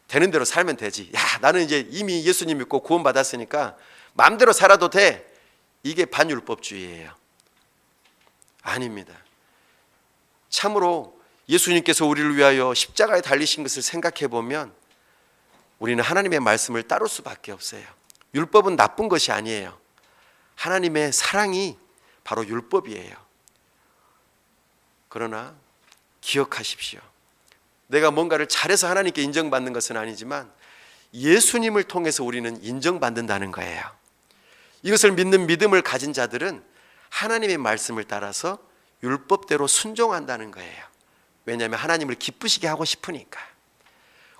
되는 대로 살면 되지. 나는 이제 이미 예수님 믿고 구원 받았으니까 마음대로 살아도 돼. 이게 반율법주의예요. 아닙니다. 참으로 예수님께서 우리를 위하여 십자가에 달리신 것을 생각해 보면 우리는 하나님의 말씀을 따를 수밖에 없어요. 율법은 나쁜 것이 아니에요. 하나님의 사랑이 바로 율법이에요. 그러나 기억하십시오. 내가 뭔가를 잘해서 하나님께 인정받는 것은 아니지만 예수님을 통해서 우리는 인정받는다는 거예요. 이것을 믿는 믿음을 가진 자들은 하나님의 말씀을 따라서 율법대로 순종한다는 거예요. 왜냐하면 하나님을 기쁘시게 하고 싶으니까.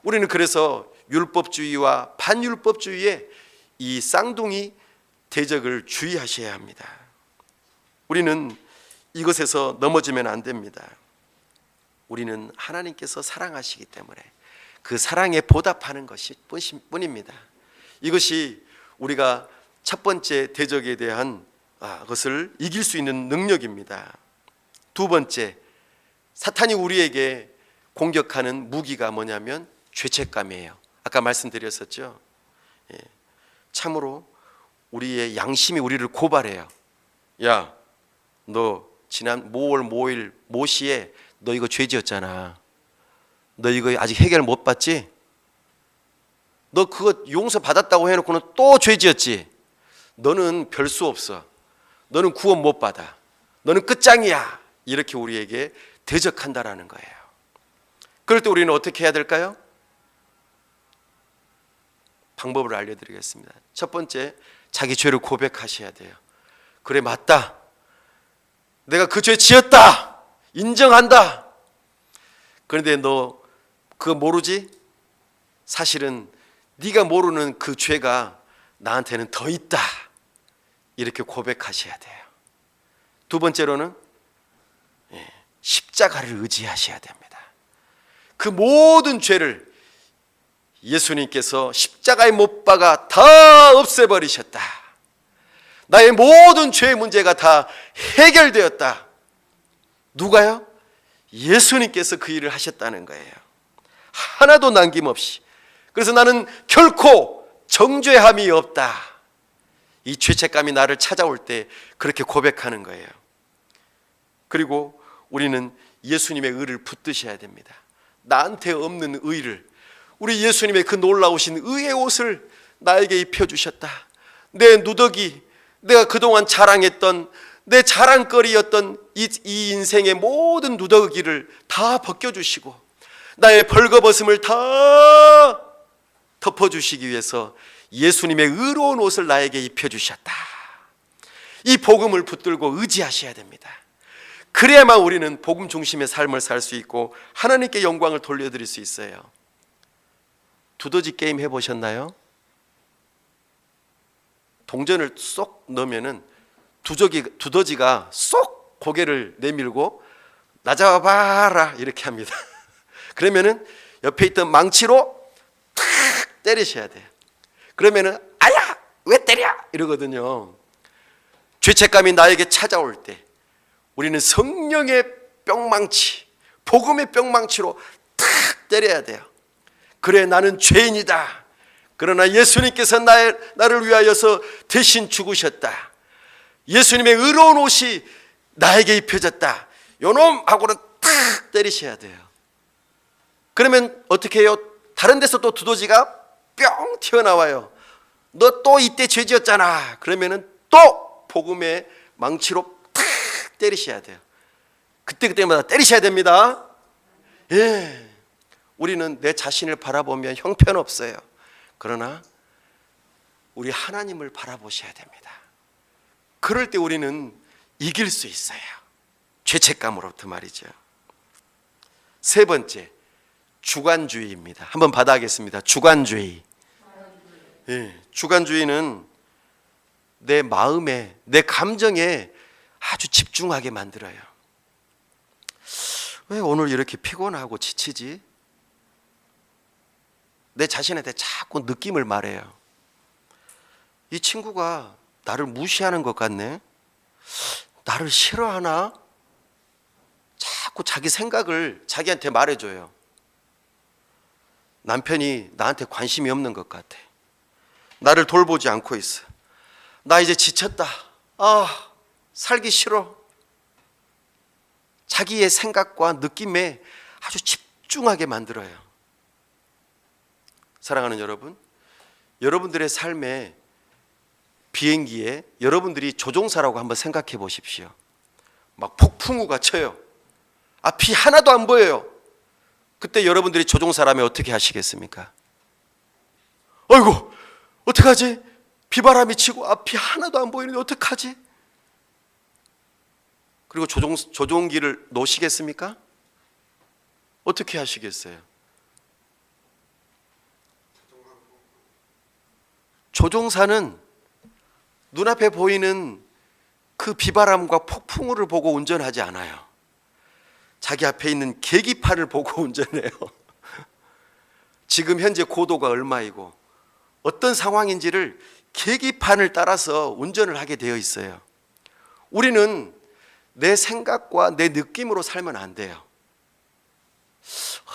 우리는 그래서 율법주의와 반율법주의의 이 쌍둥이 대적을 주의하셔야 합니다. 우리는 이것에서 넘어지면 안 됩니다. 우리는 하나님께서 사랑하시기 때문에 그 사랑에 보답하는 것이 뿐입니다. 이것이 우리가 첫 번째 대적에 대한 것을 이길 수 있는 능력입니다. 두 번째, 사탄이 우리에게 공격하는 무기가 뭐냐면 죄책감이에요. 아까 말씀드렸었죠. 참으로 우리의 양심이 우리를 고발해요. 야, 너 지난 모월 모시에 너 이거 죄 지었잖아. 너 이거 아직 해결 못 받지? 너 그거 용서 받았다고 해놓고는 또 죄 지었지? 너는 별 수 없어. 너는 구원 못 받아. 너는 끝장이야. 이렇게 우리에게 대적한다라는 거예요. 그럴 때 우리는 어떻게 해야 될까요? 방법을 알려드리겠습니다. 첫 번째, 자기 죄를 고백하셔야 돼요. 그래, 맞다. 내가 그 죄 지었다. 인정한다. 그런데 너 그거 모르지? 사실은 네가 모르는 그 죄가 나한테는 더 있다. 이렇게 고백하셔야 돼요. 두 번째로는 십자가를 의지하셔야 됩니다. 그 모든 죄를 예수님께서 십자가에 못 박아 다 없애버리셨다. 나의 모든 죄의 문제가 다 해결되었다. 누가요? 예수님께서 그 일을 하셨다는 거예요. 하나도 남김없이. 그래서 나는 결코 정죄함이 없다. 이 죄책감이 나를 찾아올 때 그렇게 고백하는 거예요. 그리고 우리는 예수님의 의를 붙드셔야 됩니다. 나한테 없는 의를, 우리 예수님의 그 놀라우신 의의 옷을 나에게 입혀주셨다. 내 누더기, 내가 그동안 자랑했던 내 자랑거리였던 이 인생의 모든 누더기를 다 벗겨주시고 나의 벌거벗음을 다 덮어주시기 위해서 예수님의 의로운 옷을 나에게 입혀주셨다. 이 복음을 붙들고 의지하셔야 됩니다. 그래야만 우리는 복음 중심의 삶을 살 수 있고 하나님께 영광을 돌려드릴 수 있어요. 두더지 게임 해보셨나요? 동전을 쏙 넣으면은 두더지가 쏙 고개를 내밀고 나 잡아봐라 이렇게 합니다. 그러면은 옆에 있던 망치로 탁 때리셔야 돼요. 그러면은 아야 왜 때려 이러거든요. 죄책감이 나에게 찾아올 때 우리는 성령의 뿅망치, 복음의 뿅망치로 탁 때려야 돼요. 그래, 나는 죄인이다. 그러나 예수님께서 나를 위하여서 대신 죽으셨다. 예수님의 의로운 옷이 나에게 입혀졌다. 요놈 하고는 탁 때리셔야 돼요. 그러면 어떻게 해요? 다른 데서 또 두더지가 뿅 튀어나와요. 너 또 이때 죄 지었잖아. 그러면은 또 복음의 망치로 탁 때리셔야 돼요. 그때마다 때리셔야 됩니다. 예. 우리는 내 자신을 바라보면 형편없어요. 그러나 우리 하나님을 바라보셔야 됩니다. 그럴 때 우리는 이길 수 있어요. 죄책감으로부터 말이죠. 세 번째, 주관주의입니다. 한번 받아가겠습니다. 주관주의. 예, 주관주의는 내 마음에, 내 감정에 아주 집중하게 만들어요. 왜 오늘 이렇게 피곤하고 지치지? 내 자신한테 자꾸 느낌을 말해요. 이 친구가 나를 무시하는 것 같네? 나를 싫어하나? 자꾸 자기 생각을 자기한테 말해줘요. 남편이 나한테 관심이 없는 것 같아. 나를 돌보지 않고 있어. 나 이제 지쳤다. 살기 싫어. 자기의 생각과 느낌에 아주 집중하게 만들어요. 사랑하는 여러분, 여러분들의 삶에 비행기에 여러분들이 조종사라고 한번 생각해 보십시오. 막 폭풍우가 쳐요. 앞이 하나도 안 보여요. 그때 여러분들이 조종사라면 어떻게 하시겠습니까? 어이구, 어떡하지? 비바람이 치고 앞이 하나도 안 보이는데 어떡하지? 그리고 조종기를 놓으시겠습니까? 어떻게 하시겠어요? 조종사는 눈앞에 보이는 그 비바람과 폭풍우를 보고 운전하지 않아요. 자기 앞에 있는 계기판을 보고 운전해요. 지금 현재 고도가 얼마이고 어떤 상황인지를 계기판을 따라서 운전을 하게 되어 있어요. 우리는 내 생각과 내 느낌으로 살면 안 돼요.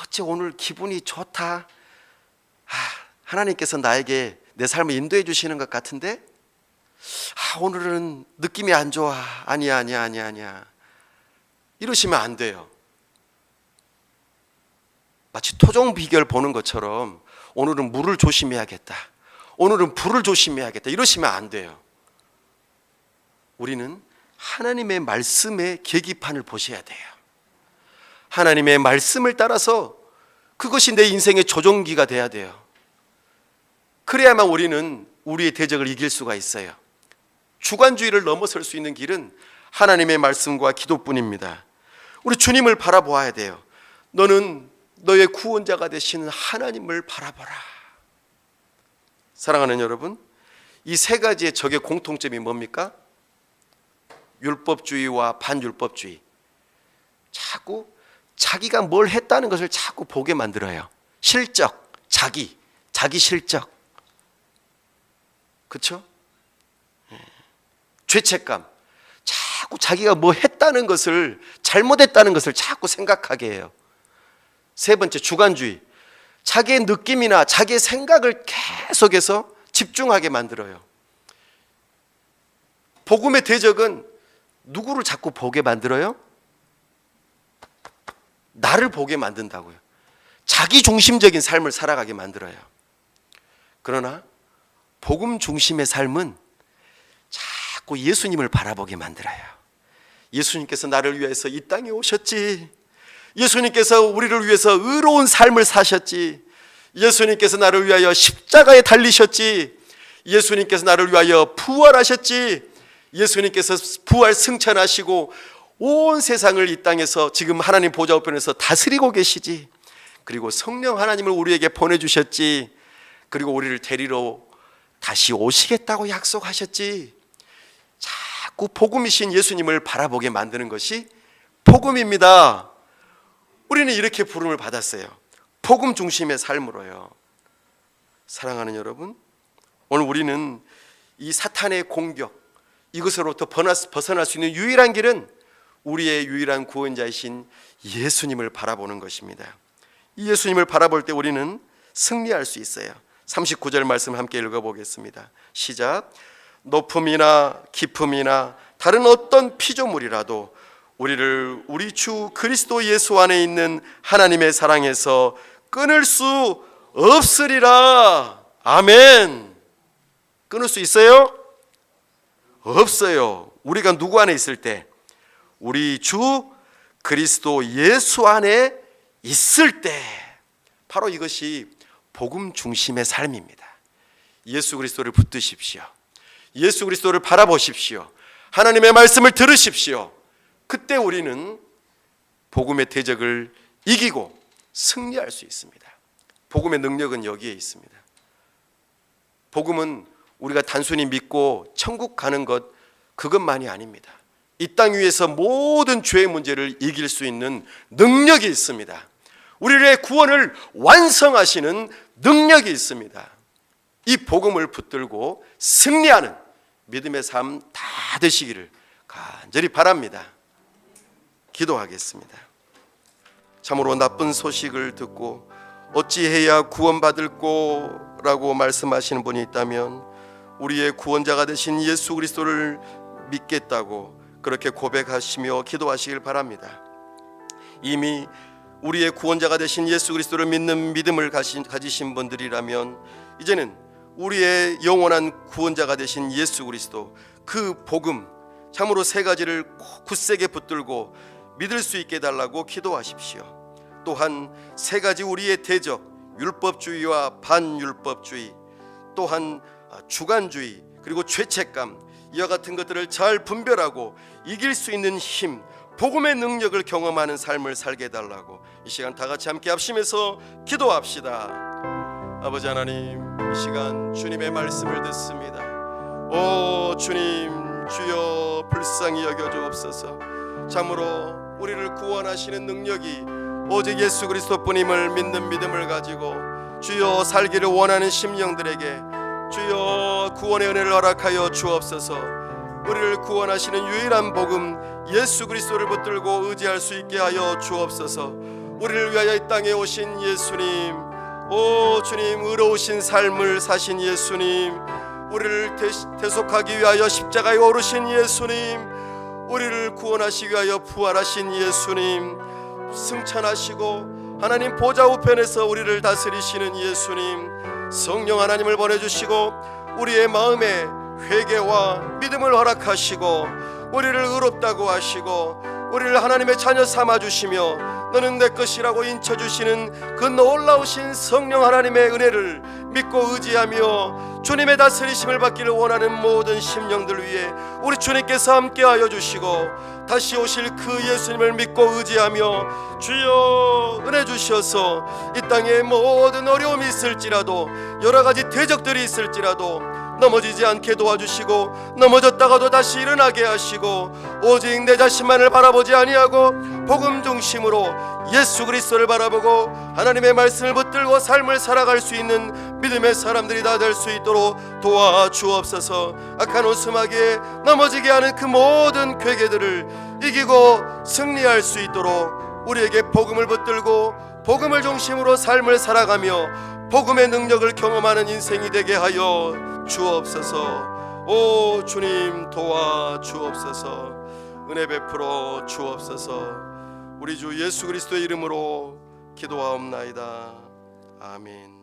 어째 오늘 기분이 좋다. 하나님께서 나에게 내 삶을 인도해 주시는 것 같은데 오늘은 느낌이 안 좋아. 아니야. 이러시면 안 돼요. 마치 토종 비결 보는 것처럼 오늘은 물을 조심해야겠다. 오늘은 불을 조심해야겠다. 이러시면 안 돼요. 우리는 하나님의 말씀의 계기판을 보셔야 돼요. 하나님의 말씀을 따라서 그것이 내 인생의 조종기가 돼야 돼요. 그래야만 우리는 우리의 대적을 이길 수가 있어요. 주관주의를 넘어설 수 있는 길은 하나님의 말씀과 기도뿐입니다. 우리 주님을 바라보아야 돼요. 너는 너의 구원자가 되시는 하나님을 바라보라. 사랑하는 여러분, 이 세 가지의 적의 공통점이 뭡니까? 율법주의와 반율법주의. 자꾸 자기가 뭘 했다는 것을 자꾸 보게 만들어요. 실적, 자기 실적. 그렇죠? 죄책감. 자꾸 자기가 뭐 했다는 것을, 잘못했다는 것을 자꾸 생각하게 해요. 세 번째, 주관주의. 자기의 느낌이나 자기의 생각을 계속해서 집중하게 만들어요. 복음의 대적은 누구를 자꾸 보게 만들어요? 나를 보게 만든다고요. 자기 중심적인 삶을 살아가게 만들어요. 그러나 복음 중심의 삶은 자꾸 예수님을 바라보게 만들어요. 예수님께서 나를 위해서 이 땅에 오셨지. 예수님께서 우리를 위해서 의로운 삶을 사셨지. 예수님께서 나를 위하여 십자가에 달리셨지. 예수님께서 나를 위하여 부활하셨지. 예수님께서 부활 승천하시고 온 세상을 이 땅에서 지금 하나님 보좌 우편에서 다스리고 계시지. 그리고 성령 하나님을 우리에게 보내주셨지. 그리고 우리를 데리러 다시 오시겠다고 약속하셨지. 자꾸 복음이신 예수님을 바라보게 만드는 것이 복음입니다. 우리는 이렇게 부름을 받았어요. 복음 중심의 삶으로요. 사랑하는 여러분, 오늘 우리는 이 사탄의 공격, 이것으로부터 벗어날 수 있는 유일한 길은 우리의 유일한 구원자이신 예수님을 바라보는 것입니다. 이 예수님을 바라볼 때 우리는 승리할 수 있어요. 39절 말씀 함께 읽어보겠습니다. 시작. 높음이나 깊음이나 다른 어떤 피조물이라도 우리를 우리 주 그리스도 예수 안에 있는 하나님의 사랑에서 끊을 수 없으리라. 아멘. 끊을 수 있어요? 없어요. 우리가 누구 안에 있을 때? 우리 주 그리스도 예수 안에 있을 때. 바로 이것이 복음 중심의 삶입니다. 예수 그리스도를 붙드십시오. 예수 그리스도를 바라보십시오. 하나님의 말씀을 들으십시오. 그때 우리는 복음의 대적을 이기고 승리할 수 있습니다. 복음의 능력은 여기에 있습니다. 복음은 우리가 단순히 믿고 천국 가는 것, 그것만이 아닙니다. 이 땅 위에서 모든 죄의 문제를 이길 수 있는 능력이 있습니다. 우리의 구원을 완성하시는 능력이 있습니다. 이 복음을 붙들고 승리하는 믿음의 삶 다 되시기를 간절히 바랍니다. 기도하겠습니다. 참으로 나쁜 소식을 듣고 어찌해야 구원받을꼬 라고 말씀하시는 분이 있다면 우리의 구원자가 되신 예수 그리스도를 믿겠다고 그렇게 고백하시며 기도하시길 바랍니다. 이미 우리의 구원자가 되신 예수 그리스도를 믿는 믿음을 가지신 분들이라면 이제는 우리의 영원한 구원자가 되신 예수 그리스도, 그 복음 참으로 세 가지를 굳세게 붙들고 믿을 수 있게 해달라고 기도하십시오. 또한 세 가지 우리의 대적, 율법주의와 반율법주의, 또한 주관주의, 그리고 죄책감, 이와 같은 것들을 잘 분별하고 이길 수 있는 힘, 복음의 능력을 경험하는 삶을 살게 해달라고 이 시간 다 같이 함께 합심해서 기도합시다. 아버지 하나님, 이 시간 주님의 말씀을 듣습니다. 오 주님, 주여 불쌍히 여겨주옵소서. 참으로 우리를 구원하시는 능력이 오직 예수 그리스도뿐임을 믿는 믿음을 가지고 주여 살기를 원하는 심령들에게 주여 구원의 은혜를 허락하여 주옵소서. 우리를 구원하시는 유일한 복음 예수 그리스도를 붙들고 의지할 수 있게 하여 주옵소서. 우리를 위하여 이 땅에 오신 예수님, 오 주님, 의로우신 삶을 사신 예수님, 우리를 대속하기 위하여 십자가에 오르신 예수님, 우리를 구원하시기 위하여 부활하신 예수님, 승천하시고 하나님 보좌 우편에서 우리를 다스리시는 예수님, 성령 하나님을 보내주시고 우리의 마음에 회개와 믿음을 허락하시고 우리를 의롭다고 하시고 우리를 하나님의 자녀 삼아주시며 너는 내 것이라고 인쳐주시는 그 놀라우신 성령 하나님의 은혜를 믿고 의지하며 주님의 다스리심을 받기를 원하는 모든 심령들 위해 우리 주님께서 함께하여 주시고 다시 오실 그 예수님을 믿고 의지하며 주여 은혜 주셔서 이 땅에 모든 어려움이 있을지라도 여러가지 대적들이 있을지라도 넘어지지 않게 도와주시고 넘어졌다가도 다시 일어나게 하시고 오직 내 자신만을 바라보지 아니하고 복음 중심으로 예수 그리스도를 바라보고 하나님의 말씀을 붙들고 삶을 살아갈 수 있는 믿음의 사람들이 다 될 수 있도록 도와주옵소서. 악한 오스마귀에 넘어지게 하는 그 모든 괴계들을 이기고 승리할 수 있도록 우리에게 복음을 붙들고 복음을 중심으로 삶을 살아가며 복음의 능력을 경험하는 인생이 되게 하여 주옵소서. 오 주님 도와주옵소서. 은혜 베풀어 주옵소서. 우리 주 예수 그리스도의 이름으로 기도하옵나이다. 아멘.